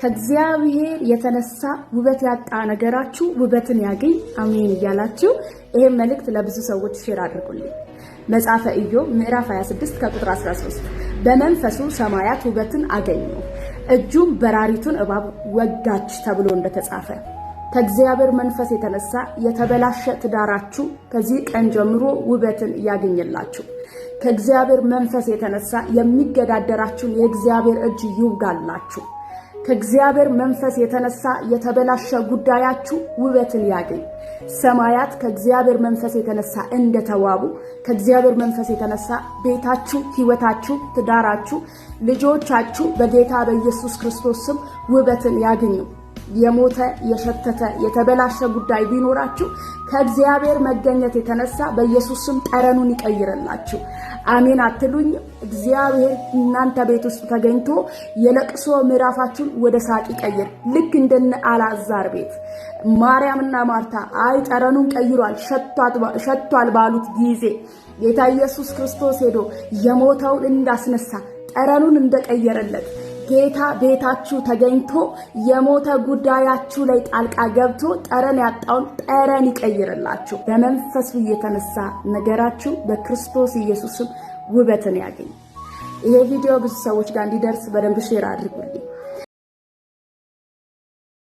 ከእግዚአብሔር የተነሳ ውበት ያጣ ነገራችሁ ውበትን ያገኝ። አሜን እያላችሁ ይሄን መልእክት ለብዙ ሰዎች ሼር አድርጉልኝ። መጽሐፈ ኢዮብ ምዕራፍ 26 ከቁጥር 13 በመንፈሱ ሰማያት ውበትን አገኙ፣ እጁም በራሪቱን እባብ ወጋች ተብሎ እንደተጻፈ ከእግዚአብሔር መንፈስ የተነሳ የተበላሸ ትዳራችሁ ከዚህ ቀን ጀምሮ ውበትን ያገኝላችሁ። ከእግዚአብሔር መንፈስ የተነሳ የሚገዳደራችሁን የእግዚአብሔር እጅ ይውጋላችሁ። ከእግዚአብሔር መንፈስ የተነሳ የተበላሸ ጉዳያችሁ ውበትን ያገኝ። ሰማያት ከእግዚአብሔር መንፈስ የተነሳ እንደተዋቡ ከእግዚአብሔር መንፈስ የተነሳ ቤታችሁ፣ ሕይወታችሁ፣ ትዳራችሁ፣ ልጆቻችሁ በጌታ በኢየሱስ ክርስቶስ ስም ውበትን ያገኙ። የሞተ የሸተተ የተበላሸ ጉዳይ ቢኖራችሁ ከእግዚአብሔር መገኘት የተነሳ በኢየሱስ ስም ጠረኑን ይቀይርላችሁ። አሜን አትሉኝ? እግዚአብሔር እናንተ ቤት ውስጥ ተገኝቶ የለቅሶ ምዕራፋችሁን ወደ ሳቅ ይቀይር። ልክ እንደነ አልዓዛር ቤት ማርያምና ማርታ አይ ጠረኑን ቀይሯል ሸቷል ባሉት ጊዜ ጌታ ኢየሱስ ክርስቶስ ሄዶ የሞተውን እንዳስነሳ ጠረኑን እንደቀየረለት ጌታ ቤታችሁ ተገኝቶ የሞተ ጉዳያችሁ ላይ ጣልቃ ገብቶ ጠረን ያጣውን ጠረን ይቀይርላችሁ። በመንፈሱ የተነሳ ነገራችሁ በክርስቶስ ኢየሱስም ውበትን ያገኝ። ይሄ ቪዲዮ ብዙ ሰዎች ጋር እንዲደርስ በደንብ ሼር አድርጉልኝ።